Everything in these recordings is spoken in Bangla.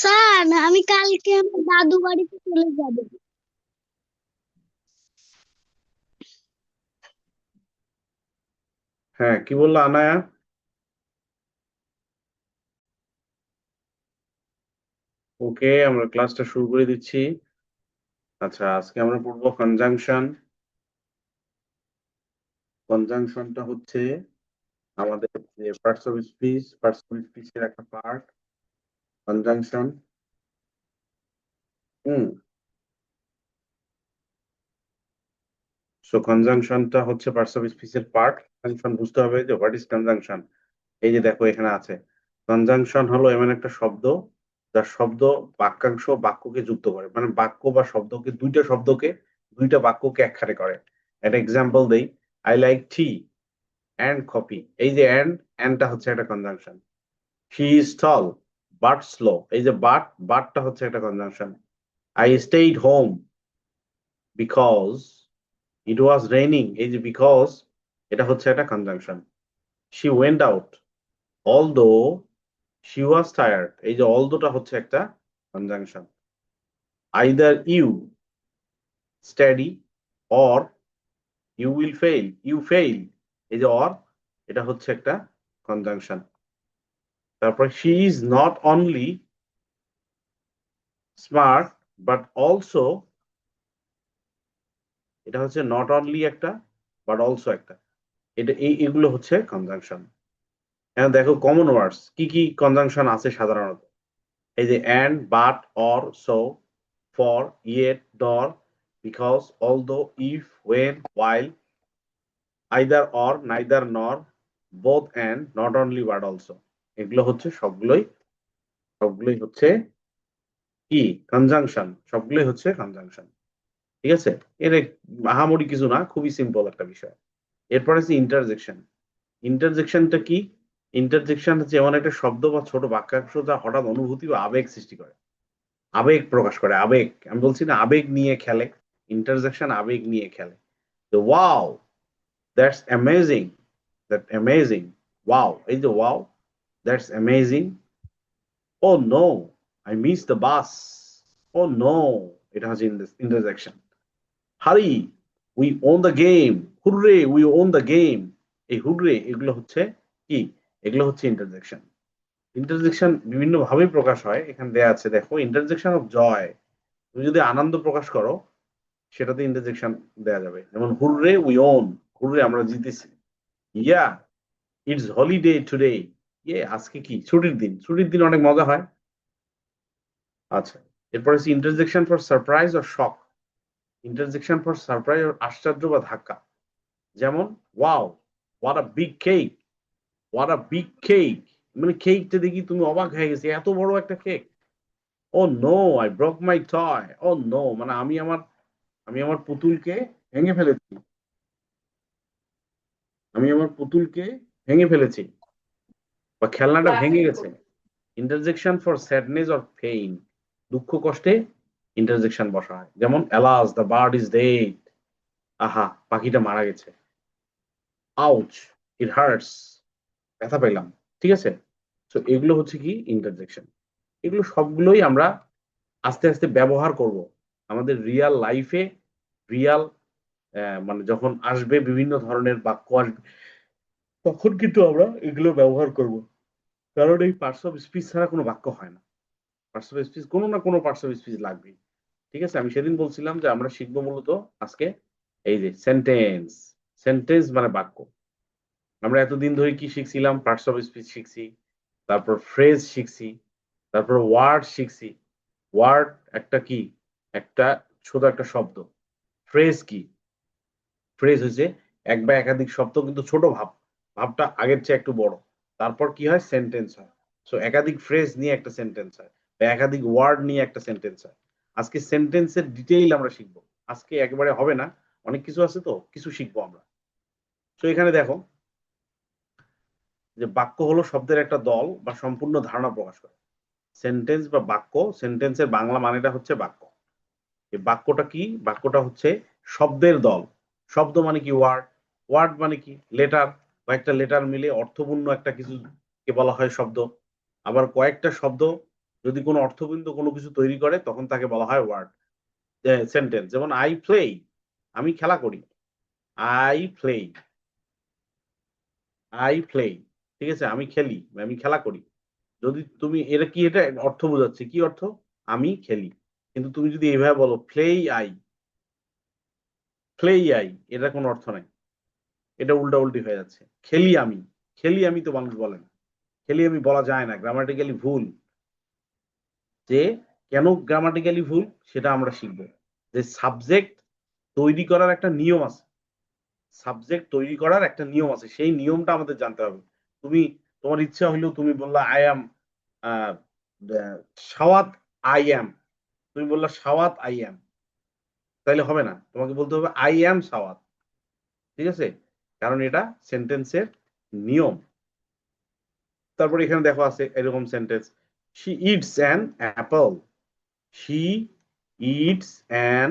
স্যার, আমি কালকে আমার দাদু বাড়িতে চলে যাব। হ্যাঁ, কি বললো আনায়া? ওকে, আমরা ক্লাসটা শুরু করে দিচ্ছি। আচ্ছা, আজকে আমরা পড়বো কনজাংশন। কনজাংশনটা হচ্ছে আমাদের যে পার্টস অফ স্পিচের একটা পার্ট। কনজাংশন। হুম। সো কনজাংশনটা হচ্ছে পার্টস অফ স্পিচের পার্ট। কনজাংশন বুঝতে হবে যে হোয়াট ইজ কনজাংশন। এই যে দেখো এখানে আছে, কনজাংশন হলো এমন একটা শব্দ যার শব্দ বাক্যাংশ বাক্যকে যুক্ত করে, মানে বাক্য বা শব্দকে, দুইটা শব্দকে, দুইটা বাক্যকে একখানে করে। একটা এক্সাম্পল দেই, I like tea and coffee. এই যে অ্যান্ডটা হচ্ছে একটা conjunction. She is tall but slow. এই যে বাটটা হচ্ছে একটা conjunction. I stayed home because it was raining. এই যে বিকজ, এটা হচ্ছে একটা conjunction. She went out although she was tired. এই যে অলদোটা হচ্ছে একটা conjunction. Either you study or you will fail. You fail, এই যে অর, এটা হচ্ছে একটা কনজাংশন। তারপর she is not only smart but also, এটা হচ্ছে নট অনলি একটা, বাট অলসো একটা। এটা এগুলো হচ্ছে কনজাংশন। এখন দেখো কমন ওয়ার্ডস কি কি কনজাংশন আছে সাধারণত। এই যে and, but, or, so, for, yet, nor, because, although, if, when, while, either or, neither nor, both and, not only but also. এগুলো হচ্ছে সবগুলোই হচ্ছে কি কনজাংশন। সবগুলোই হচ্ছে কনজাংশন। ঠিক আছে? এর আহামরি কিছু না, খুবই সিম্পল একটা বিষয়। এরপর আছে ইন্টারজেকশন। ইন্টারজেকশনটা কি? ইন্টারজেকশন হচ্ছে এমন একটা শব্দ বা ছোট বাক্যাংশ যা হঠাৎ অনুভূতি বা আবেগ সৃষ্টি করে, আবেগ প্রকাশ করে। আবেগ, আমি বলছি না, আবেগ নিয়ে খেলে। ইন্টারজেকশন আবেগ নিয়ে খেলে। তো wow, that's amazing, that amazing, wow, এই যে wow, that's amazing, oh no I miss the bus, oh no, এটা হচ্ছে interjection. Hurray we won the game, hurray we won the game. এই হুররে এগুলো হচ্ছে কি? এগুলো হচ্ছে ইন্টারজেকশন। ইন্টারজেকশন বিভিন্ন ভাবে প্রকাশ হয়, এখানে দেয়া আছে দেখো, ইন্টারজেকশন অফ জয়। তুমি যদি আনন্দ প্রকাশ করো সেটাতে ইন্টারজেকশন দেয়া যাবে, যেমন হুররে উই ওন, হুররে আমরা জিতেছি। ইয়া ইটস হলিডে টুডে, ইয়ে আজকে কি ছুটির দিন, ছুটির দিন অনেক মজা হয়। আচ্ছা, এরপর হচ্ছে interjection for surprise or shock. Interjection for surprise or আশ্চর্য বা ধাক্কা, যেমন wow what a big cake, what a big cake, মানে কেকটা দেখি তুমি অবাক হয়ে গেছে, এত বড় একটা cake. Oh no I broke my toy, oh no মানে আমি আমার পুতুলকে ভেঙে ফেলেছি, আমি আমার পুতুলকে ভেঙে ফেলেছি, বা খেলনাটা ভেঙে গেছে। Interjection for sadness or pain, দুঃখ কষ্টে ইন্টারজেকশন বসা হয়, যেমন alas the bird is dead, আহা পাখিটা মারা গেছে। আউচ ইট হার্টস, ব্যথা পেলাম। ঠিক আছে? তো এগুলো হচ্ছে কি ইন্টারজেকশন। এগুলো সবগুলোই আমরা আস্তে আস্তে ব্যবহার করব আমাদের রিয়াল লাইফে। রিয়াল মানে যখন আসবে, বিভিন্ন ধরনের বাক্য আসবে, তখন কিন্তু আমরা এগুলো ব্যবহার করব। কারণ এই পার্টস অফ স্পিচ ছাড়া কোনো বাক্য হয় না। পার্টস অফ স্পিচ, কোনো না কোনো পার্টস অফ স্পিচ লাগবেই। ঠিক আছে? আমি সেদিন বলছিলাম যে আমরা শিখবো মূলত আজকে এই যে সেন্টেন্স। সেন্টেন্স মানে বাক্য। আমরা এতদিন ধরে কি শিখছিলাম? পার্টস অফ স্পিচ শিখছি, তারপর ফ্রেজ শিখছি, তারপর ওয়ার্ড শিখছি। ওয়ার্ড একটা কি? একটা ছোট একটা শব্দ। ফ্রেজ কি? ফ্রেজ হচ্ছে এক বা একাধিক শব্দ কিন্তু ছোট ভাব, ভাবটা আগের চেয়ে একটু বড়। তারপর কি হয়? সেন্টেন্স হয়। সো একাধিক ফ্রেজ নিয়ে একটা সেন্টেন্স হয়, বা একাধিক ওয়ার্ড নিয়ে একটা সেন্টেন্স হয়। আজকে সেন্টেন্সের ডিটেইল আমরা শিখবো। আজকে একেবারে হবে না, অনেক কিছু আছে, তো কিছু শিখবো আমরা। তো এখানে দেখো যে বাক্য হলো শব্দের একটা দল বা সম্পূর্ণ ধারণা প্রকাশ করে। সেন্টেন্স বা বাক্য, সেন্টেন্সের বাংলা মানেটা হচ্ছে বাক্য। এই বাক্যটা কি? বাক্যটা হচ্ছে শব্দের দল। শব্দ মানে কি? ওয়ার্ড। ওয়ার্ড মানে কি? লেটার। কয়েকটা লেটার মিলে অর্থপূর্ণ একটা কিছুকে বলা হয় শব্দ। আবার কয়েকটা শব্দ যদি কোনো অর্থবিন্দু কোনো কিছু তৈরি করে তখন তাকে বলা হয় ওয়ার্ড, সেন্টেন্স। যেমন আই প্লে, আমি খেলা করি, আই প্লে, আই প্লে, ঠিক আছে, আমি খেলি, আমি খেলা করি। যদি তুমি এটা কি, এটা অর্থ বোঝাচ্ছে, কি অর্থ? আমি খেলি। কিন্তু তুমি যদি এইভাবে বলো প্লেই আই, প্লেই আই, এটা কোনো অর্থ নাই, এটা উল্টা উল্টি হয়ে যাচ্ছে। খেলি আমি, খেলি আমি তো মানুষ বলে না, খেলি আমি বলা যায় না, গ্রামাটিক্যালি ভুল। যে কেন গ্রামাটিক্যালি ভুল সেটা আমরা শিখবো। যে সাবজেক্ট তৈরি করার একটা নিয়ম আছে, সাবজেক্ট তৈরি করার একটা নিয়ম আছে, সেই নিয়মটা আমাদের জানতে হবে। তুমি, তোমার ইচ্ছা হইলেও তুমি বললা আই অ্যাম সাওয়াত, আই অ্যাম, তুমি বললা সাওয়াত আই অ্যাম, তাইলে হবে না, তোমাকে বলতে হবে আই অ্যাম সাওয়াত, ঠিক আছে, কারণ এটা সেন্টেন্সের নিয়ম। তারপর এখানে দেখো আছে এরকম sentence, she eats an apple, she eats an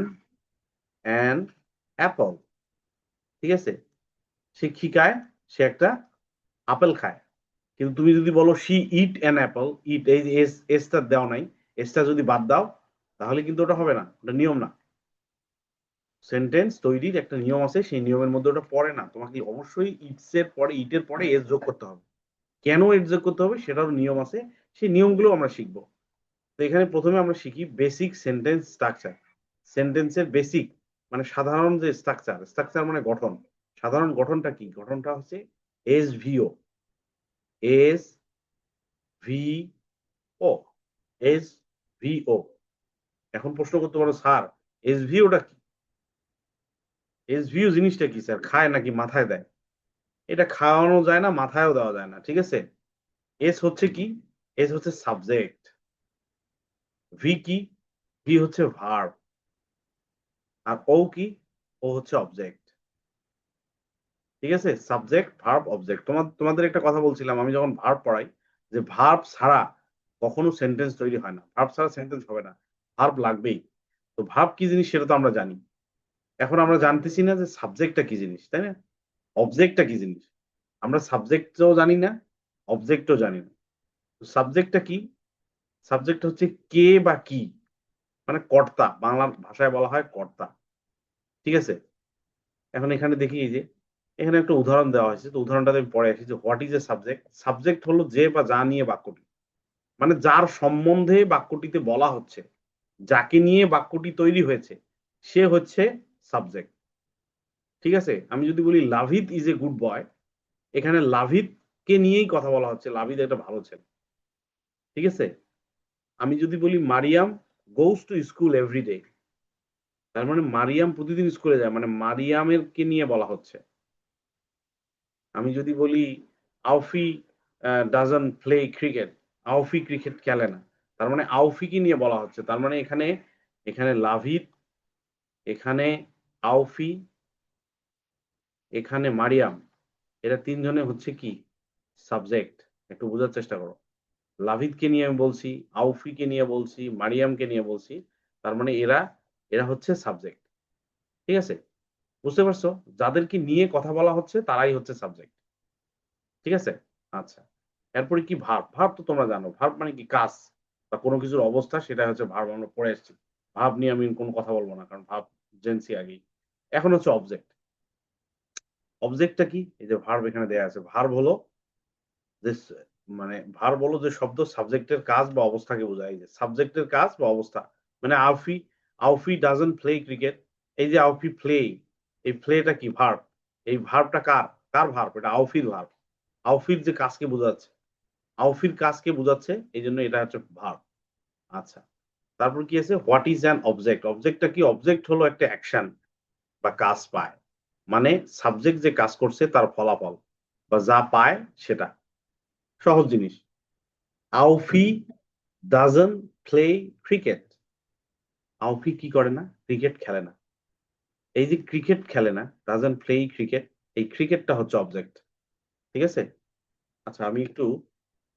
Apple, ঠিক আছে, সে কি খায়, সে একটা আপেল খায়। কিন্তু তুমি যদি বলো শি ইট অ্যান অ্যাপল, ইট, এই যে এসটা দেওয়া নাই, এসটা যদি বাদ দাও তাহলে কিন্তু ওটা হবে না, ওটা নিয়ম না। সেন্টেন্স তৈরির একটা নিয়ম আছে, সেই নিয়মের মধ্যে ওটা পড়ে না, তোমাকে অবশ্যই ইটস এর পরে, ইটের পরে এস যোগ করতে হবে। কেন এস যোগ করতে হবে সেটারও নিয়ম আছে, সেই নিয়মগুলো আমরা শিখবো। তো এখানে প্রথমে আমরা শিখি বেসিক সেন্টেন্স স্ট্রাকচার। সেন্টেন্সের বেসিক মানে সাধারণ যে স্ট্রাকচার, স্ট্রাকচার মানে গঠন, সাধারণ গঠনটা কি, গঠনটা হচ্ছে এস ভিও, এস ভি ও, এস ভি ও। এখন প্রশ্ন করতে পারো স্যার এস ভিওটা কি, এস ভিও জিনিসটা কি স্যার, খায় নাকি মাথায় দেয়? এটা খাওয়ানো যায় না, মাথায়ও দেওয়া যায় না, ঠিক আছে। এস হচ্ছে কি, এস হচ্ছে সাবজেক্ট, ভি কি, ভি হচ্ছে ভার্ব, আর ও কি, ও হচ্ছে অবজেক্ট, ঠিক আছে, সাবজেক্ট ভার্ব অবজেক্ট। তোমাদের একটা কথা বলছিলাম আমি যখন ভার্ব পড়াই, যে ভার্ব ছাড়া কখনো সেন্টেন্স তৈরি হয় না, ভার্ব ছাড়া সেন্টেন্স হবে না, ভার্ব লাগবেই। তো ভার্ব কি জিনিস সেটা তো আমরা জানি, এখন আমরা জানতেছি না যে সাবজেক্টটা কি জিনিস, তাই না, অবজেক্টটা কি জিনিস। আমরা সাবজেক্টও জানি না, অবজেক্টও জানি না। সাবজেক্টটা কি, সাবজেক্ট হচ্ছে কে বা কি, মানে কর্তা, বাংলা ভাষায় বলা হয় কর্তা, ঠিক আছে। এখন এখানে দেখি এই যে এখানে একটা উদাহরণ দেওয়া হয়েছে, তো উদাহরণটাতে আমি পড়ে আসি যে what is a subject. Subject হলো যে বা যা নিয়ে বাক্যটি, মানে যার সম্বন্ধে বাক্যটিতে বলা হচ্ছে, যাকে নিয়ে বাক্যটি তৈরি হয়েছে, সে হচ্ছে সাবজেক্ট, ঠিক আছে। আমি যদি বলি লাভিত ইজ এ গুড বয়, এখানে লাভিত কে নিয়েই কথা বলা হচ্ছে, লাভিত একটা ভালো ছেলে, ঠিক আছে। আমি যদি বলি Mariam goes to school every day, তার মানে মারিয়াম প্রতিদিন স্কুলে যায়, মানে মারিয়ামের কে নিয়ে বলা হচ্ছে। আমি যদি বলি আউফি ডাজন প্লে ক্রিকেট, আউফি ক্রিকেট খেলে না, তার মানে আউফিকে নিয়ে বলা হচ্ছে, তার মানে এখানে, এখানে লাভিত, এখানে আউফি, এখানে মারিয়াম, এরা তিনজনে হচ্ছে কি সাবজেক্ট। একটু বোঝার চেষ্টা করো, লাভিদকে নিয়ে আমি বলছি, আউফিকে নিয়ে বলছি, মারিয়ামকে নিয়ে বলছি, তার মানে এরা, এরা হচ্ছে সাবজেক্ট, ঠিক আছে, বুঝতে পারছো, যাদেরকে নিয়ে কথা বলা হচ্ছে তারাই হচ্ছে সাবজেক্ট, ঠিক আছে। আচ্ছা, এরপরে কি ভার্ব, ভার্ব তো তোমরা জানো, ভার্ব মানে কি কাজ বা কোনো কিছুর অবস্থা, সেটা হচ্ছে ভার্ব, আমরা পড়ে এসেছি। ভার্ব নিয়ে আমি কোনো কথা বলবো না, কারণ ভার্ব জেনছি আগেই। এখন হচ্ছে অবজেক্ট, অবজেক্টটা কি, এই যে ভার্ব এখানে দেয়া আছে, ভার্ব হলো যে মানে ভার্ব হলো যে শব্দ সাবজেক্টের কাজ বা অবস্থাকে বোঝায়, এই যে সাবজেক্টের কাজ বা অবস্থা। মানে আউফি, আউফি ডাজন্ট প্লে ক্রিকেট, এই যে আউফি প্লে, এই প্লেটা কি ভার্ব, এই ভার্বটা কার, কার ভার্ব, এটা আউফির ভার্ব, আউফির যে কাজকে বোঝাচ্ছে, আউফির কাজকে বোঝাচ্ছে, এই জন্য এটা হচ্ছে ভার্ব। আচ্ছা, তারপর কি আছে, হোয়াট ইজ অ্যান অবজেক্ট, অবজেক্টটা কি, অবজেক্ট হলো একটা অ্যাকশন বা কাজ পায়, মানে সাবজেক্ট যে কাজ করছে তার ফলাফল বা যা পায় সেটা, সহজ জিনিস। আউফি ডাজন্ট প্লে ক্রিকেট, আউফি কি করে না, ক্রিকেট খেলে না, এই যে ক্রিকেট খেলে না, ডাজন্ট প্লে ক্রিকেট, এই ক্রিকেটটা হচ্ছে অবজেক্ট, ঠিক আছে। আচ্ছা আমি একটু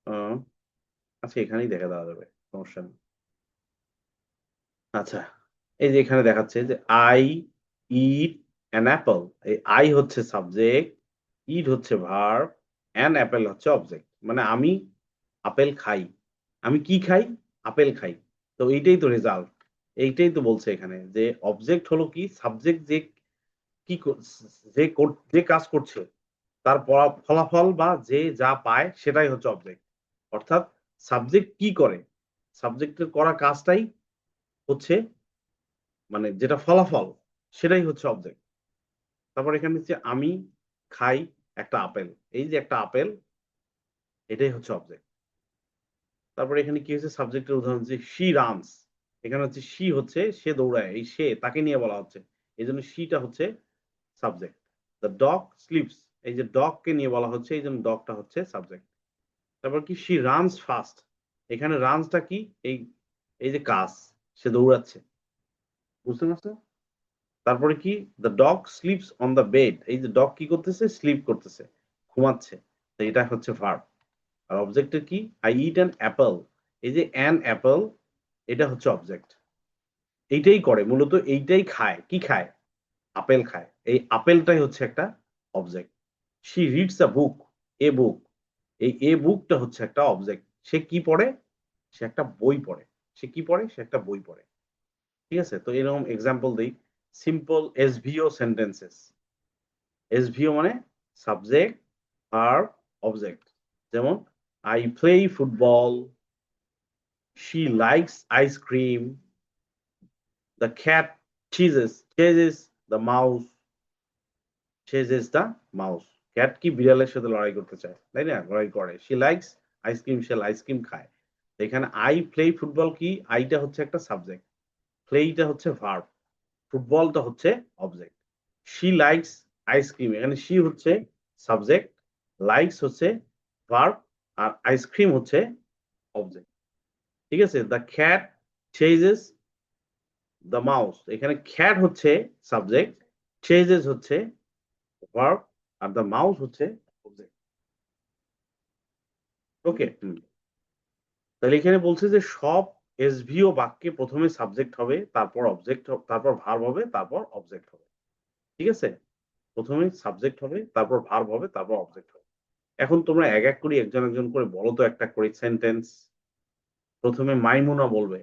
আহ, আচ্ছা এখানেই দেখা দেওয়া যাবে, সমস্যা নেই। আচ্ছা, এই যে এখানে দেখাচ্ছে যে আই ইট অ্যান অ্যাপল, এই আই হচ্ছে সাবজেক্ট, ইট হচ্ছে ভার্ব, অ্যান অ্যাপেল হচ্ছে অবজেক্ট, মানে আমি আপেল খাই, আমি কি খাই, আপেল খাই। তো এইটাই তো রেজাল্ট, এইটাই তো বলছে এখানে যে অবজেক্ট হলো কি, সাবজেক্ট যে কি যে কাজ করছে তার ফলাফল বা যে যা পায় সেটাই হচ্ছে অবজেক্ট। অর্থাৎ সাবজেক্ট কি করে, সাবজেক্টের করা কাজটাই হচ্ছে মানে যেটা ফলাফল সেটাই হচ্ছে অবজেক্ট। তারপর এখানে হচ্ছে আমি খাই একটা আপেল, এই যে একটা আপেল এটাই হচ্ছে অবজেক্ট। তারপরে এখানে কি হচ্ছে, সাবজেক্টের উদাহরণ হচ্ছে শি রানস, এখানে হচ্ছে শি হচ্ছে সে দৌড়ায়, এই সে তাকে নিয়ে বলা হচ্ছে, এই জন্য শিটা হচ্ছে সাবজেক্ট। দ্য ডগ স্লিপস, এই যে ডগ কে নিয়ে বলা হচ্ছে, এই জন্য ডগটা হচ্ছে সাবজেক্ট। তারপর কি শি রানস ফাস্ট, এখানে রানসটা কি, এই এই যে কাজ, সে দৌড়াচ্ছে, বুঝতে পারছো? তারপরে কি, the dog slips on the bed, এই যে ডগ কি করতেছে, স্লিপ করতেছে, ঘুমাচ্ছে, তো এটা হচ্ছে ভার্ব। আর অবজেক্টের কি, আই ইট অ্যান অ্যাপল, এই যে অ্যান অ্যাপল এটা হচ্ছে অবজেক্ট। এইটাই করে মূলত, এইটাই খায়, কি খায়, আপেল খায়, এই আপেলটাই হচ্ছে একটা অবজেক্ট। শি রিডস আ বুক, এ বুক, এই এ বুকটা হচ্ছে একটা অবজেক্ট। সে কি পড়ে, সে একটা বই পড়ে, সে কি পড়ে, সে একটা বই পড়ে। ঠিক আছে, তো এরকম এক্সাম্পল দিই, সিম্পল এসভিও সেন্টেন্সেস। এসভিও মানে সাবজেক্ট ভার্ব অবজেক্ট। যেমন I play football, she likes ice cream, the cat chases the mouse, chases the mouse, cat কি বিড়ালের সাথে লড়াই করতে চায়, তাই না, লড়াই করে। she likes ice cream, say ice cream খায়। এখানে আই প্লে ফুটবল কি, আইটা হচ্ছে একটা সাবজেক্ট, প্লেটা হচ্ছে ভার্ব, ফুটবলটা হচ্ছে অবজেক্ট। she likes আইসক্রিম, এখানে she হচ্ছে সাবজেক্ট, লাইকস হচ্ছে ভার্ব, আর আইসক্রিম হচ্ছে অবজেক্ট। ঠিক আছে, the cat chases the mouse, এখানে খ্যাট হচ্ছে সাবজেক্ট, চেজেস হচ্ছে ভার্ব, আর দ্য মাউস হচ্ছে অবজেক্ট। ওকে, তাহলে এখানে বলছে যে সব এসভিও বাক্যে প্রথমে সাবজেক্ট হবে, তারপর অবজেক্ট, তারপর ভার্ব হবে, তারপর অবজেক্ট হবে। ঠিক আছে, প্রথমে সাবজেক্ট হবে, তারপর ভার্ব হবে, তারপর অবজেক্ট হবে। এখন তোমরা এক এক করে একজন একজন করে বলো তো একটা করে সেন্টেন্স। প্রথমে মাইমুনা বলবে,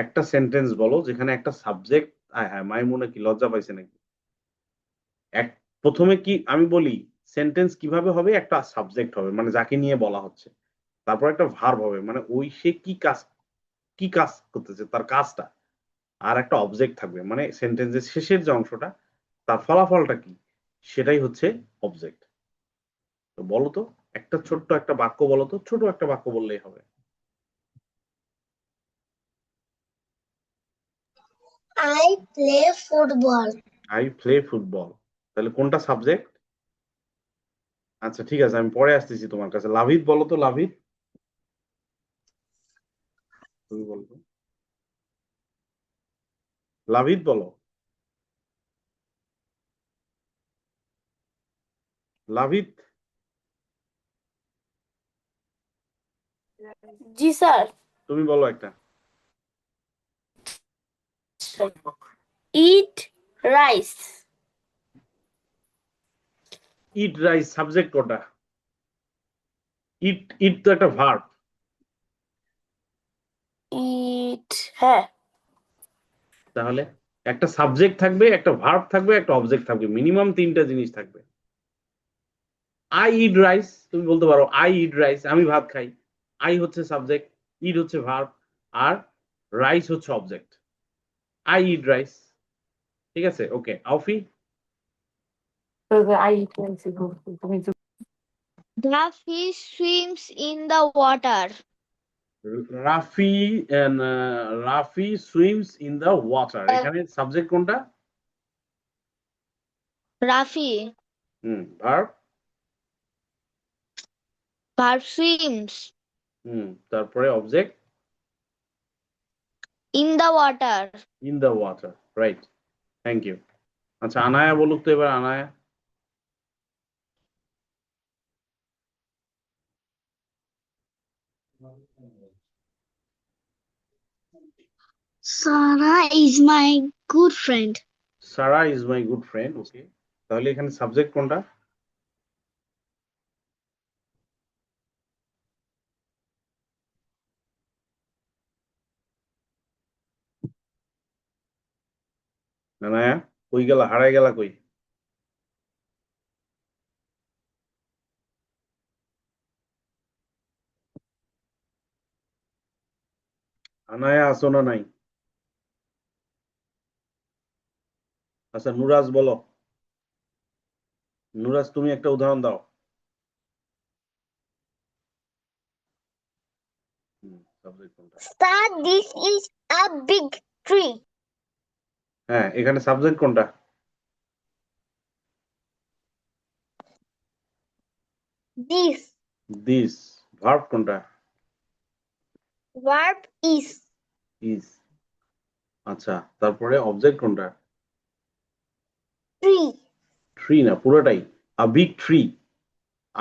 একটা সেন্টেন্স বলো যেখানে একটা সাবজেক্ট, হ্যাঁ মাইমুনা কি লজ্জা পাইছে নাকি, এক প্রথমে কি আমি বলি, সেন্টেন্স কিভাবে হবে, একটা সাবজেক্ট হবে মানে যাকে নিয়ে বলা হচ্ছে, তারপর একটা ভার্ব হবে মানে ওই সে কি কাজ করতেছে তার কাজটা, আর একটা অবজেক্ট থাকবে মানে সেন্টেন্সের শেষের যে অংশটা তার ফলাফলটা কি, সেটাই হচ্ছে অবজেক্ট। তো বলো তো, একটা ছোট্ট একটা বাক্য বলো তো, ছোট একটা বাক্য বললেই হবে। I play football. I play football, তাহলে কোনটা সাবজেক্ট? আচ্ছা ঠিক আছে, আমি পরে আসতেছি তোমার কাছে। লাভিত বলো তো, লাভিত তুমি বলো তো, লাভিত বলো, লাভিত জি স্যার। তুমি বলো একটা। Eat rice. Eat rice subject কোনটা? ইট ইট তো একটা ভার্ব। ইট, হ্যাঁ। তাহলে একটা সাবজেক্ট থাকবে, একটা ভার্ব থাকবে, একটা অবজেক্ট থাকবে, মিনিমাম তিনটা জিনিস থাকবে। আই ইট রাইস, তুমি বলতে পারো আই ইট রাইস, আমি ভাত খাই। আই হচ্ছে সাবজেক্ট, ইট হচ্ছে ভার্ব, আর রাইস হচ্ছে অবজেক্ট। I eat rice. ঠিক আছে, okay Aufi. I eat rice, তুমি The fish swims in the water. Rafi Rafi swims in the water, এখানে সাবজেক্ট কোনটা? Rafi, verb. verb swims তারপরে object in the water. In the water, right, thank you. আচ্ছা আনায়া বলুক তো এবার, Anaya. Sarah is my good friend. Sarah is my good friend, okay, তাহলে এখানে সাবজেক্ট কোনটা? আনায়া কই গেলা, হারাই গেলা কই? আনায়া আসো না নাই? আচ্ছা নুরাজ বলো, নুরাজ তুমি একটা উদাহরণ দাও। সাবজেক্ট কোনটা? Sir, this is a big tree. হ্যাঁ, এখানে সাবজেক্ট কোনটা? This this. ভার্ব কোনটা? verb is is. আচ্ছা, তারপরে অবজেক্ট কোনটা? tree. ট্রি না, পুরোটাই। A big tree.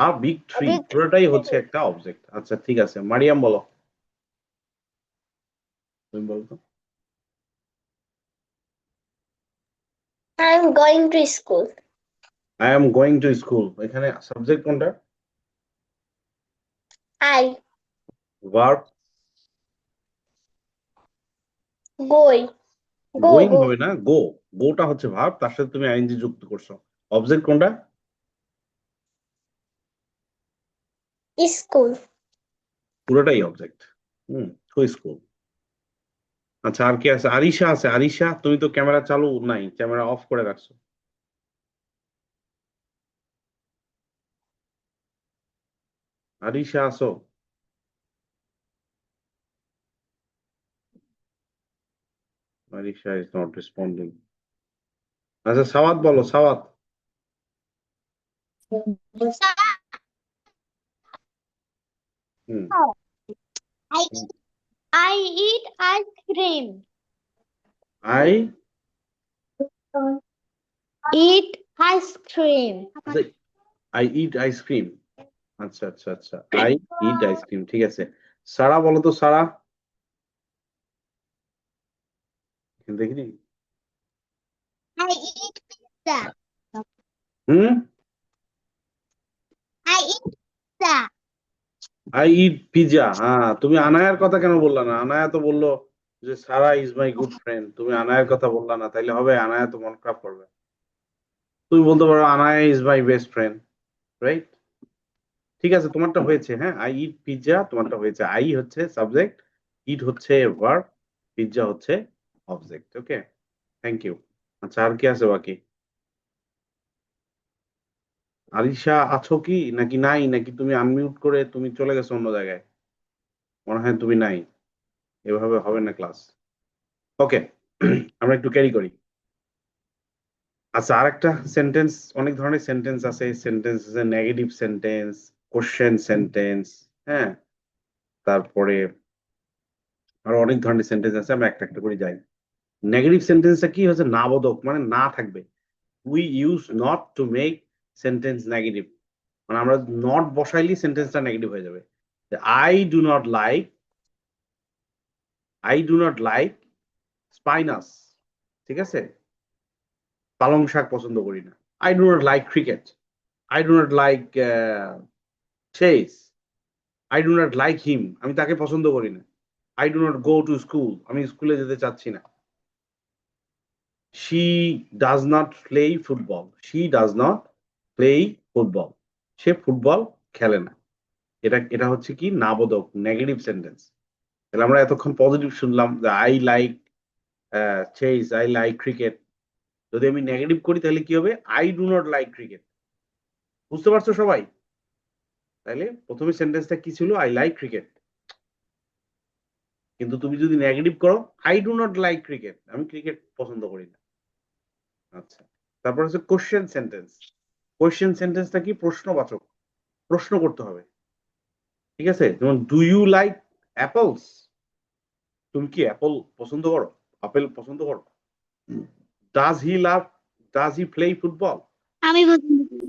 A big A tree big পুরোটাই হচ্ছে tree. একটা অবজেক্ট। আচ্ছা ঠিক আছে, মারিয়াম বলো, তুমি বলো তো। I'm going to school. I am going to school, এখানে সাবজেক্ট কোনটা? I verb going. Go, going go. হবে না, গো। গোটা হচ্ছে ভার্ব, তার সাথে তুমি আইএনজি যুক্ত করছো। অবজেক্ট কোনটা? School. পুরোটাই অবজেক্ট। To school. আচ্ছা আর কি আছে? আরিশা আছে। আরিশা তুমি তো ক্যামেরা চালু নাই, ক্যামেরা অফ করে রাখছো। আরিশা আসো। Arisha is not responding. আচ্ছা সাওয়াত বলো, সাওয়াত। Sir, hmm. I I eat ice cream. I Eat ice cream. আচ্ছা, আই ইট আইসক্রিম। আচ্ছা আচ্ছা আচ্ছা, আই ইট আইসক্রিম, ঠিক আছে। সারা বলো তো, সারা। দেখিনি। I eat pizza. Hmm. I eat pizza. I eat pizza. হ্যাঁ, তুমি আনায়ার কথা কেন বললা না? আনায়া তো বললো যে Sara is my good friend, তুমি আনায়ার কথা বললা না, তাইলে হবে? আনায়া তো মন খারাপ করবে। তুমি বলতে পারো Anaya is my best friend, right? ঠিক আছে, তোমারটা হয়েছে। হ্যাঁ, আই ইট পিৎজা, তোমারটা হয়েছে। আই হচ্ছে সাবজেক্ট, ইট হচ্ছে ভার্ব, পিৎজা হচ্ছে অবজেক্ট। Okay, thank you. আচ্ছা আর কি আছে বাকি? আরিশা আছো কি নাকি নাই, নাকি তুমি আনমিউট করে তুমি চলে গেছো অন্য জায়গায়? মনে হয় তুমি নাই। এভাবে হবে না ক্লাস। ওকে, আমরা একটু ক্যারি করি। আচ্ছা আর একটা সেন্টেন্স, অনেক ধরনের সেন্টেন্স আছে। সেন্টেন্স আছে নেগেটিভ সেন্টেন্স, কোশ্চেন সেন্টেন্স, হ্যাঁ, তারপরে আরো অনেক ধরনের সেন্টেন্স আছে। আমরা একটা একটা করে যাই। নেগেটিভ সেন্টেন্সটা কি হচ্ছে? নাবোধক, মানে না থাকবে। We use not to make sentence negative, মানে আমরা নট বসাইলে সেন্টেন্সটা নেগেটিভ হয়ে যাবে। I do not like, I do not like spinach, ঠিক আছে, পালং শাক পছন্দ করি না। I do not like cricket, I do not like chess, I do not like him, আমি তাকে পছন্দ করি না। I do not go to school, আমি স্কুলে যেতে চাচ্ছি না। She does not play football, she does not play football, সে ফুটবল খেলে না। এটা এটা হচ্ছে কি? নাবোধক, নেগেটিভ সেন্টেন্স। তাহলে আমরা এতক্ষণ পজিটিভ শুনলাম যে I like chess, I like cricket. যদি আমি নেগেটিভ করি তাহলে কি হবে? I do not like cricket. বুঝতে পারছো সবাই? তাহলে প্রথমে সেন্টেন্সটা কি ছিল? I like cricket. কিন্তু তুমি যদি নেগেটিভ করো, I do not like cricket, আমি ক্রিকেট পছন্দ করি না। আচ্ছা, তারপর হচ্ছে কোশ্চেন সেন্টেন্স। কোশ্চেন সেন্টেন্সটা কি? প্রশ্নবাচক, প্রশ্ন করতে হবে, ঠিক আছে। যেমন ডু ইউ লাইক অ্যাপলস, তুমি কি অ্যাপল পছন্দ করো, আপেল পছন্দ করো? Does he love, does he play football, আমি পছন্দ করি।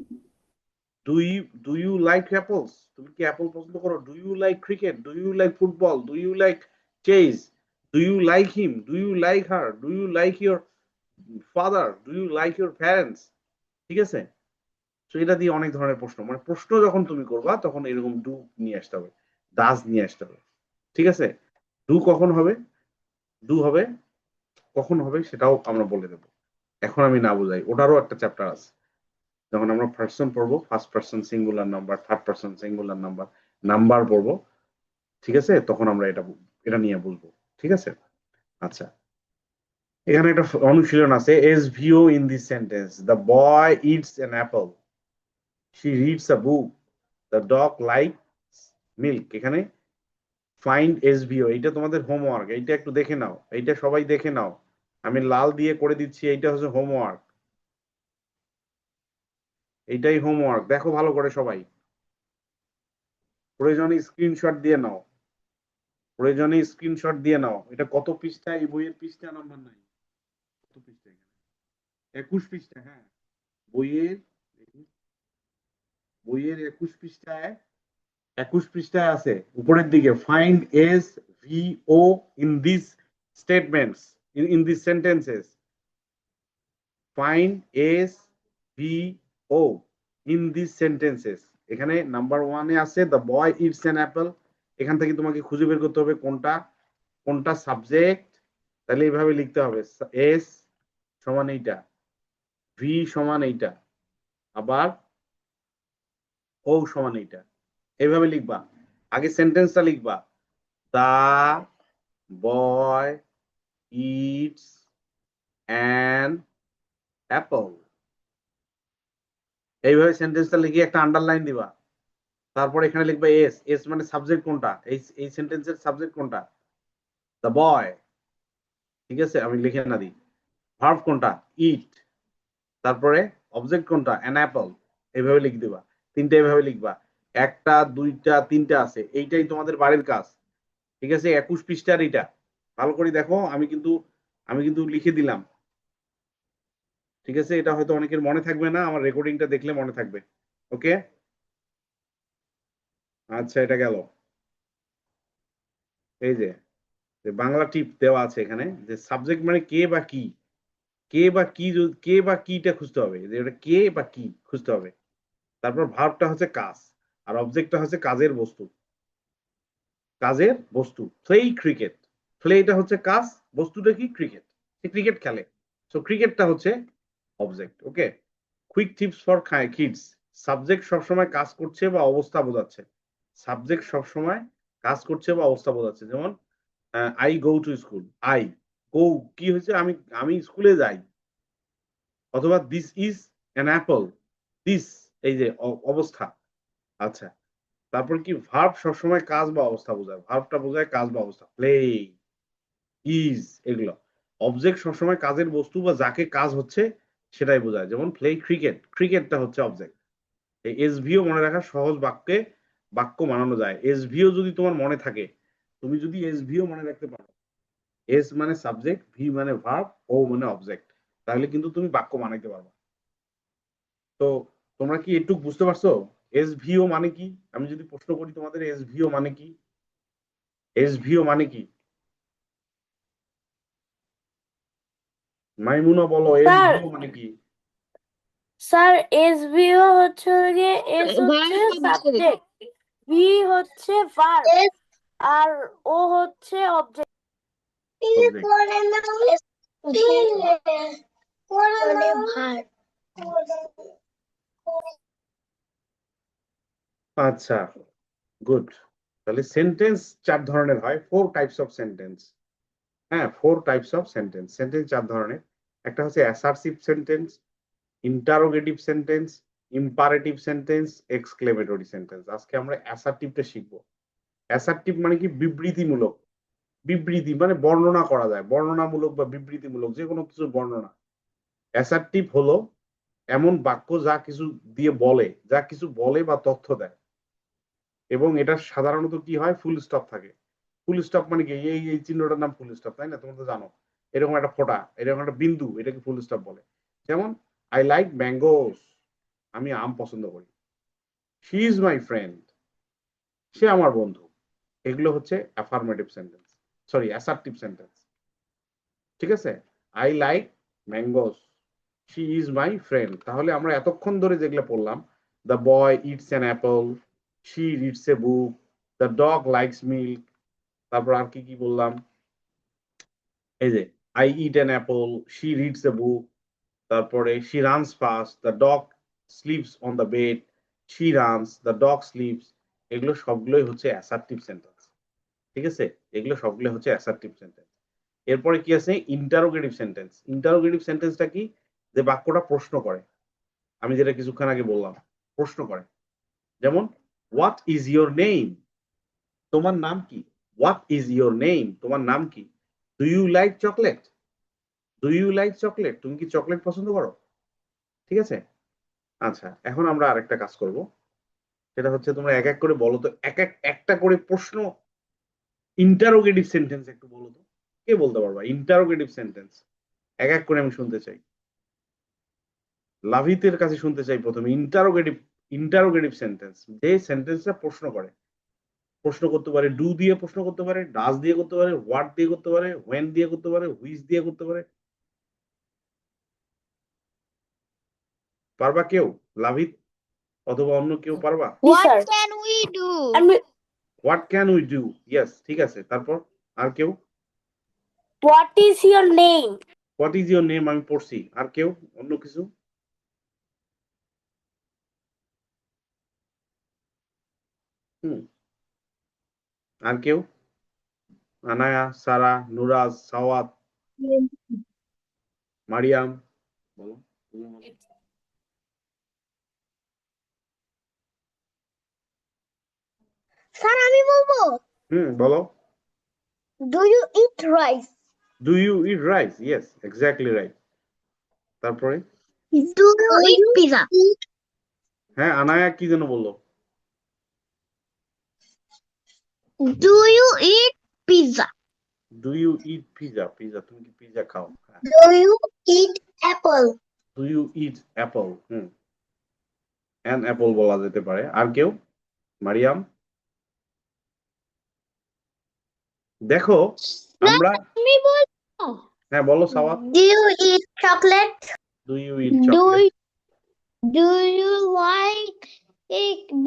ডু ইউ লাইক অ্যাপলস, তুমি কি অ্যাপল পছন্দ করো? Do you like cricket, do you like football, do you like chess, do you like him, do you like her, do you like your father, do you like your parents, ঠিক আছে। তো এটা দিয়ে অনেক ধরনের প্রশ্ন, মানে প্রশ্ন যখন তুমি করবা তখন এরকম ডু নিয়ে আসতে হবে, ডাজ নিয়ে আসতে হবে, ঠিক আছে। ডু কখন হবে? ডু হবে কখন হবে সেটাও আমরা বলে দেবো। এখন আমি না বুঝাই, ওটারও একটা চ্যাপ্টার আছে। যখন আমরা পার্সন পড়বো, first person singular number, third person singular number, number পড়বো, ঠিক আছে, তখন আমরা এটা নিয়ে বুঝবো। ঠিক আছে, আচ্ছা, এখানে একটা অনুশীলন আছে। S V O in this sentence, the boy eats an apple, she reads a book, the dog likes milk. এখানে ফাইন্ড এস ভিও, এইটা তোমাদের হোমওয়ার্ক, এইটা একটু দেখে নাও, এইটা সবাই দেখে নাও, আমি লাল দিয়ে করে দিচ্ছি, এইটা হচ্ছে হোমওয়ার্ক, এইটাই হোমওয়ার্ক, দেখো ভালো করে সবাই, প্রয়োজনে স্ক্রিনশট দিয়ে নাও, প্রয়োজনে স্ক্রিনশট দিয়ে নাও। এটা কত পৃষ্ঠা, এই বইয়ের পৃষ্ঠা নাম্বার নাই, কত পৃষ্ঠা এখানে, 21 পৃষ্ঠা। হ্যাঁ, বইয়ের বইয়ের 21 পৃষ্ঠায়, 21 পৃষ্ঠায় আছে উপরের দিকে, find S V O in this statements, in this sentences, find S V O in this sentences. এখানে নাম্বার 1 এ আছে the boy eats an apple. এখান থেকে তোমাকে খুঁজে বের করতে হবে কোনটা কোনটা সাবজেক্ট। তাহলে এইভাবে লিখতে হবে, এস সমান এইটা, ভি সমান এইটা, আবার ও সমান এইটা, এইভাবে লিখবা। আগে সেন্টেন্সটা লিখবা, দা বয় ইটস অ্যান অ্যাপল, এইভাবে সেন্টেন্সটা লিখে একটা আন্ডারলাইন দিবা। তারপর এখানে লিখবা এস, এস মানে সাবজেক্ট কোনটা, এই সেন্টেন্সের সাবজেক্ট কোনটা, দ্য বয়, ঠিক আছে, আমি লিখে না দিই। ভার্ব কোনটা, ইট, তারপরে অবজেক্ট কোনটা, অ্যান অ্যাপল, এইভাবে লিখে দিবা। তিনটা এইভাবে লিখবা, একটা দুইটা তিনটা আছে, এইটাই তোমাদের বাড়ির কাজ। ঠিক আছে, 21 পৃষ্ঠার এটা ভালো করে দেখো, আমি কিন্তু লিখে দিলাম। ঠিক আছে, এটা হয়তো অনেকের মনে থাকবে না, আমার রেকর্ডিংটা দেখলে মনে থাকবে। ওকে, আচ্ছা, এটা গেল। এই যে বাংলা টিপ দেওয়া আছে এখানে, যে সাবজেক্ট মানে কে বা কি, কে বা কি, কে বা কিটা খুঁজতে হবে, যে এটা কে বা কি খুঁজতে হবে। তারপর ভার্বটা হচ্ছে কাজ, আর অবজেক্টটা হচ্ছে কাজের বস্তু, কাজের বস্তু। প্লে ক্রিকেট, প্লে এটা হচ্ছে কাজ, বস্তুটা কি, ক্রিকেট, সে ক্রিকেট খেলে, সো ক্রিকেটটা হচ্ছে object. Okay, quick tips for kids, subject সবসময় কাজ করছে বা অবস্থা বোঝাচ্ছে, সাবজেক্ট সবসময় কাজ করছে বা অবস্থা বোঝাচ্ছে। যেমন I go to school, I go কি হয়েছে, আমি আমি স্কুলে যাই। অথবা this is an Apple, this এই যে অবস্থা। আচ্ছা, তারপর কি, ভার্ব সবসময় কাজ বা অবস্থা বোঝায়, ভার্বটা বোঝায় কাজ বা অবস্থা, প্লে, ইজ, এগুলো। অবজেক্ট সবসময় কাজের বস্তু বা যাকে কাজ হচ্ছে সেটাই বোঝায়, যেমন প্লে ক্রিকেট, ক্রিকেটটা হচ্ছে অবজেক্ট। এই এসভিও মনে রাখা সহজ, বাক্য বানানো যায়। এসভিও যদি তোমার মনে থাকে, তুমি যদি এসভিও মনে রাখতে পারো, এস মানে সাবজেক্ট, ভি মানে ভার্ব, ও মানে অবজেক্ট, তাহলে কিন্তু তুমি বাক্য বানাইতে পারবে। তো তোমরা কি একটু বুঝতে পারছো এসভিও মানে কি? আমি যদি প্রশ্ন করি তোমাদের, এসভিও মানে কি, এসভিও মানে কি? মাইমুনা বলো, স্যার, এসভিও মানে কি? স্যার এসভিও হচ্ছে গিয়ে, এস হচ্ছে ভার্ব অবজেক্ট, সাবজেক্ট, ভি হচ্ছে ভার্ব, এস আর ও হচ্ছে অবজেক্ট। অবজেক্ট। করে নাও, এস করে নাও ভার্ব। আচ্ছা, গুড। তাহলে সেন্টেন্স 4 ধরনের হয়, 4 টাইপস অফ সেন্টেন্স। হ্যাঁ, 4 টাইপস অফ সেন্টেন্স, সেন্টেন্স 4 ধরনের। একটা হচ্ছে assertive sentence, interrogative sentence, imperative sentence, exclamatory sentence. আজকে আমরা অ্যাসার্টিভটা শিখবো। অ্যাসার্টিভ মানে কি, বিবৃতিমূলক, বিবৃতি মানে বর্ণনা করা যায়, বর্ণনামূলক বা বিবৃতিমূলক, যে কোনো কিছুর বর্ণনা। অ্যাসার্টিভ হলো এমন বাক্য যা কিছু দিয়ে বলে, যা কিছু বলে বা তথ্য দেয়, এবং এটা সাধারণত কি হয়, ফুল স্টপ থাকে। ফুল স্টপ মানে কি, এই চিহ্নটার নাম ফুল স্টপ, তাই না? তোমরা তো জানো, এরকম একটা ফোঁটা, এরকম একটা বিন্দু, এটাকে ফুল স্টপ বলে। যেমন আই লাইক ম্যাঙ্গোস, আমি আম পছন্দ করি। শি ইজ মাই ফ্রেন্ড, সে আমার বন্ধু। এগুলো হচ্ছে affirmative sentence, sorry assertive sentence. ঠিক আছে, I like mangoes, she is my friend. তাহলে আমরা এতক্ষণ ধরে যেগুলো পড়লাম, the boy eats an apple, she reads a book, the dog likes milk, তারপর আর কি কি বললাম, এই যে I eat an apple, she reads a book, তারপরে she runs fast, the dog sleeps on the bed, she runs, the dog sleeps, এগুলো সবগুলোই হচ্ছে অ্যাসার্টিভ সেন্টেন্স। ঠিক আছে, এগুলো সবগুলো হচ্ছে অ্যাসার্টিভ সেন্টেন্স। এরপরে কি আছে ইন্টারোগেটিভ সেন্টেন্স। ইন্টারোগেটিভ সেন্টেন্সটা কি, যে বাক্যটা প্রশ্ন করে, আমি যেটা কিছুক্ষণ আগে বললাম, প্রশ্ন করে। যেমন হোয়াট ইজ ইয়োর নেম, তোমার নাম কি? হোয়াট ইজ ইয়োর নেম, তোমার নাম কি? Do you like chocolate, do you like chocolate, তুমি কি চকলেট পছন্দ করো? ঠিক আছে। আচ্ছা, এখন আমরা আরেকটা কাজ করব, সেটা হচ্ছে তোমরা এক এক করে বলো তো, একটা করে প্রশ্ন ইন্টারোগেটিভ সেন্টেন্স একটু বলো তো, কে বলতে পারবা ইন্টারোগেটিভ সেন্টেন্স? এক এক করে আমি শুনতে চাই। লাভিতের কাছে শুনতে চাই প্রথমে ইন্টারোগেটিভ সেন্টেন্স, যে সেন্টেন্সটা প্রশ্ন করে। প্রশ্ন করতে পারে ডু দিয়ে, প্রশ্ন করতে পারে ডাজ দিয়ে করতে পারে, হোয়াট দিয়ে করতে পারে, হোয়েন দিয়ে করতে পারে, হুইচ দিয়ে করতে পারে। পারবা কেউ? লাভিত অথবা অন্য কেউ পারবা? জি What sir can we do? আমি what can we do, yes, ঠিক আছে। তারপর আর কেউ? What is your name? What is your name আমি পড়ছি, আর কেউ অন্য কিছু? হুম, আর কেউ? আনায়া, সারা, নুরাজ, সাওয়াত, মারিয়াম, বলো, তুমি বলো। স্যার আমি বলবো, বলো। Do you eat rice? Do you eat rice, yes, exactly right. তারপরে ডু ইউ ইট পিজা? হ্যাঁ, আনায়া কি যেন বললো? Do you eat pizza? Do you eat pizza, pizza, তুমি কি পিজা খাও? হ্যাঁ। Do you eat apple? Do you eat apple, an apple বলা যেতে পারে। আর কেউ? মারিয়াম, দেখো আমরা, আমি বলবো, হ্যাঁ বলো Sawat. Do you eat chocolate? Do you eat do chocolate? Do you like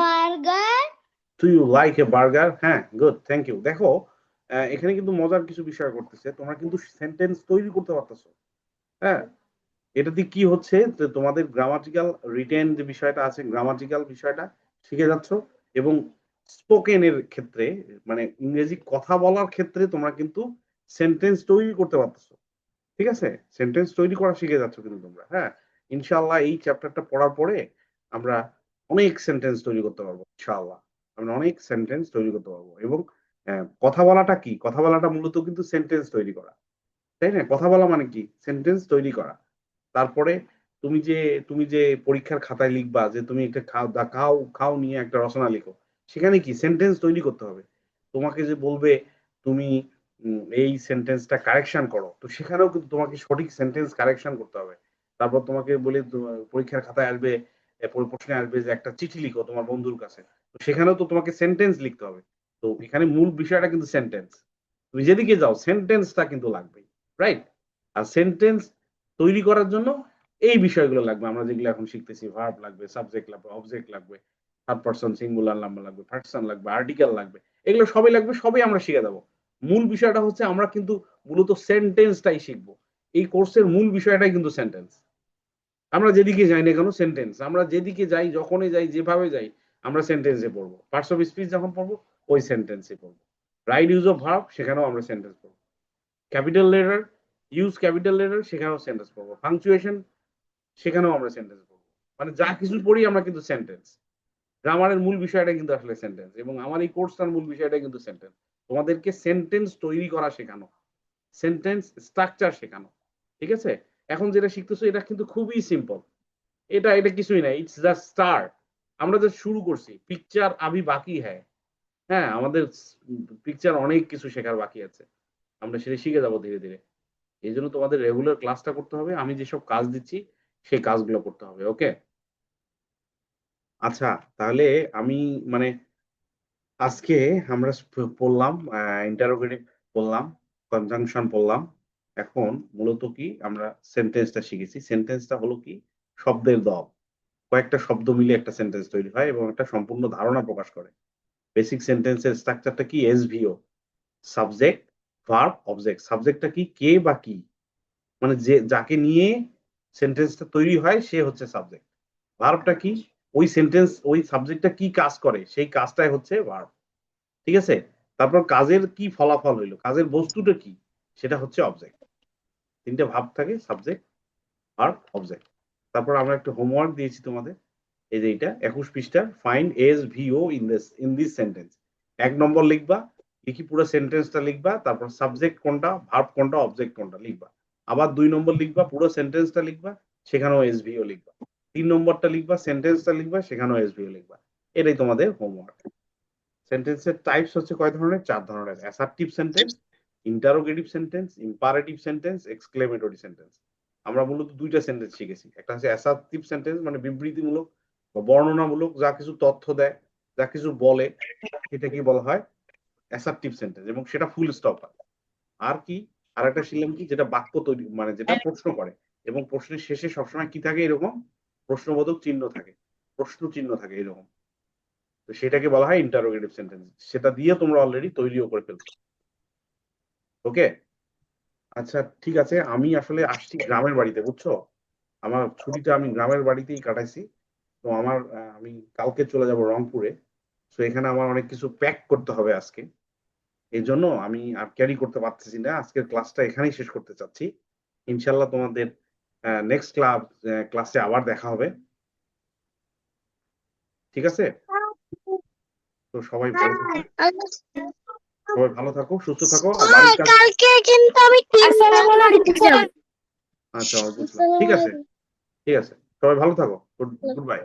burger? Do you like a burger? হ্যাঁ, গুড, থ্যাংক ইউ। দেখো এখানে কিন্তু মজার কিছু বিষয় করতেছে, তোমরা কিন্তু সেন্টেন্স তৈরি করতে পারতেছো। হ্যাঁ, এটাতে কি হচ্ছে যে তোমাদের গ্রামাটিক্যাল রিটেন যে বিষয়টা আছে, গ্রামাটিক্যাল বিষয়টা শিখে যাচ্ছ, এবং স্পোকেনের ক্ষেত্রে মানে ইংরেজি কথা বলার ক্ষেত্রে তোমরা কিন্তু সেন্টেন্স তৈরি করতে পারতেছো। ঠিক আছে, সেন্টেন্স তৈরি করা শিখে যাচ্ছ কিন্তু তোমরা। হ্যাঁ, ইনশাআল্লাহ এই চ্যাপ্টারটা পড়ার পরে আমরা অনেক সেন্টেন্স তৈরি করতে পারবো ইনশাআল্লাহ। আমরা অনেক সেন্টেন্স তৈরি করতে পারবো। এবং কথা বলাটা কি, কথা বলাটা মূলত কিন্তু সেন্টেন্স তৈরি করা, তাই না? কথা বলা মানে কি, সেন্টেন্স তৈরি করা। তারপরে তুমি যে পরীক্ষার খাতায় লিখবা যে তুমি একটা খাও খাও নিয়ে একটা রচনা লিখো, সেখানে কি সেন্টেন্স তৈরি করতে হবে। তোমাকে যে বলবে তুমি এই সেন্টেন্সটা কারেকশন করো, তো সেখানেও কিন্তু তোমাকে সঠিক সেন্টেন্স কারেকশন করতে হবে। তারপর তোমাকে বলে পরীক্ষার খাতায় আসবে, প্রশ্নে আসবে যে একটা চিঠি লিখো তোমার বন্ধুর কাছে, তো সেখানেও তো তোমাকে সেন্টেন্স লিখতে হবে। তো এখানে মূল বিষয়টা কিন্তু সেন্টেন্স। তুমি যেদিকে যাও সেন্টেন্সটা কিন্তু লাগবেই, রাইট? আর সেন্টেন্স তৈরি করার জন্য এই বিষয়গুলো লাগবে, আমরা যেগুলো এখন শিখতেছি। ভার্ব লাগবে, সাবজেক্ট লাগবে, অবজেক্ট লাগবে, থার্ড পারসন সিঙ্গুলার নাম্বার লাগবে, পার্সন লাগবে, আর্টিকেল লাগবে, এগুলো সবই লাগবে, সবই আমরা শিখে যাবো। মূল বিষয়টা হচ্ছে আমরা কিন্তু মূলত সেন্টেন্সটাই শিখবো। এই কোর্সের মূল বিষয়টাই কিন্তু সেন্টেন্স। আমরা যেদিকে যাই না কেন সেন্টেন্স, আমরা যেদিকে যাই, যখনই যাই, যেভাবে যাই, আমরা সেন্টেন্সে পড়বো। পার্টস অফ স্পিচ যখন পড়বো ওই সেন্টেন্সে পড়বো। রাইট ইউজ অফ ভার্ব, সেখানেও আমরা সেন্টেন্স পড়বো। Capital letter, use capital letter, সেখানেও সেন্টেন্স পড়বো। পাংচুয়েশন, সেখানেও আমরা সেন্টেন্স পড়বো। মানে যা কিছু পড়ি আমরা কিন্তু সেন্টেন্স। গ্রামারের মূল বিষয়টা কিন্তু আসলে সেন্টেন্স, এবং আমার এই কোর্সটার মূল বিষয়টা কিন্তু সেন্টেন্স। তোমাদেরকে সেন্টেন্স তৈরি করা শেখানো, সেন্টেন্স স্ট্রাকচার শেখানো। ঠিক আছে, এখন যেটা শিখতেছো এটা কিন্তু খুবই সিম্পল। এটা এটা কিছুই না, ইটস জাস্ট স্টার্ট। আমরা জাস্ট শুরু করছি, পিকচার আভি বাকি হ্যায়। হ্যাঁ, আমাদের পিকচার অনেক কিছু শেখার বাকি আছে, আমরা সেটা শিখে যাবো ধীরে ধীরে। এই জন্য তোমাদের রেগুলার ক্লাসটা করতে হবে, আমি যেসব কাজ দিচ্ছি সেই কাজগুলো করতে হবে। ওকে, আচ্ছা, তাহলে আমি মানে আজকে আমরা পড়লাম ইন্টারোগেটিভ, পড়লাম কনজাংশন, পড়লাম। এখন মূলত কি আমরা সেন্টেন্সটা শিখেছি। সেন্টেন্সটা হলো কি, শব্দের দল, কয়েকটা শব্দ মিলে একটা সেন্টেন্স তৈরি হয় এবং একটা সম্পূর্ণ ধারণা প্রকাশ করে। বেসিক সেন্টেন্সের স্ট্রাকচারটা কি, এসভিও, সাবজেক্ট, ভার্ব, অবজেক্ট। সাবজেক্টটা কি, কে বা কি, মানে যে যাকে নিয়ে সেন্টেন্সটা তৈরি হয় সে হচ্ছে সাবজেক্ট। ভার্বটা কি? ওই সেন্টেন্স ওই সাবজেক্টটা কি কাজ করে সেই কাজটাই হচ্ছে ভার্ব। ঠিক আছে? তারপর কাজের কি ফলাফল হইলো, কাজের বস্তুটা কি সেটা হচ্ছে অবজেক্ট। তিনটে ভাব থাকে, সাবজেক্ট, ভার্ব, অবজেক্ট। তারপর আমরা একটা হোমওয়ার্ক দিয়েছি তোমাদের, এই যে এটা 21 পৃষ্ঠার, find SVO in this sentence. 1 নম্বর লিখবা, লিখি পুরো সেন্টেন্সটা লিখবা, তারপর সাবজেক্ট কোনটা, ভার্ব কোনটা, অবজেক্ট কোনটা লিখবা। আবার 2 নম্বর লিখবা, পুরো সেন্টেন্সটা লিখবা, সেখানেও SVO লিখবা। 3 নম্বরটা লিখবা, সেন্টেন্সটা লিখবা, সেখানেও SVO লিখবা। এটাই তোমাদের হোমওয়ার্ক। সেন্টেন্সের টাইপস হচ্ছে কয় ধরনের? 4 ধরনের। Assertive sentence, interrogative sentence, imperative sentence, exclamatory sentence. আমরা মূলত দুইটা সেন্টেন্স শিখেছি, একটা হচ্ছে অ্যাসার্টিভ সেন্টেন্স মানে বিবৃতিমূলক বা বর্ণনামূলক, যা কিছু তথ্য দেয়, যা কিছু বলে, সেটাকে বলা হয় অ্যাসার্টিভ সেন্টেন্স এবং সেটা ফুল স্টপ হয়। আর কি আরেকটা শিখলাম কি, যেটা বাক্য তৈরি মানে যেটা প্রশ্ন করে এবং প্রশ্নের শেষে সবসময় কি থাকে, এরকম প্রশ্নবোধক চিহ্ন থাকে, প্রশ্ন চিহ্ন থাকে এরকম, তো সেটাকে বলা হয় ইন্টারোগেটিভ সেন্টেন্স। সেটা দিয়ে তোমরা অলরেডি তৈরিও করে ফেলছো। ওকে, আচ্ছা ঠিক আছে, আমি আসলে আসছি গ্রামের বাড়িতে, বুঝছো? আমার ছুটিটা আমি গ্রামের বাড়িতেই কাটাইছি। তো আমার আমি কালকে চলে যাব রংপুরে। তো এখানে আমার অনেক কিছু প্যাক করতে হবে আজকে, এই জন্য আমি আর ক্যারি করতে পারতেছি না, আজকের ক্লাসটা এখানেই শেষ করতে চাচ্ছি। ইনশাল্লাহ তোমাদের নেক্সট ক্লাসে আবার দেখা হবে। ঠিক আছে? তো সবাই ভালো থাকো, সবাই ভালো থাকো, সুস্থ থাকো, আর বাড়ির কাজ। কালকে কিন্তু আমি আসসালামু আলাইকুম। আচ্ছা বুঝলাম, ঠিক আছে, ঠিক আছে, সবাই ভালো থাকো, গুড বাই।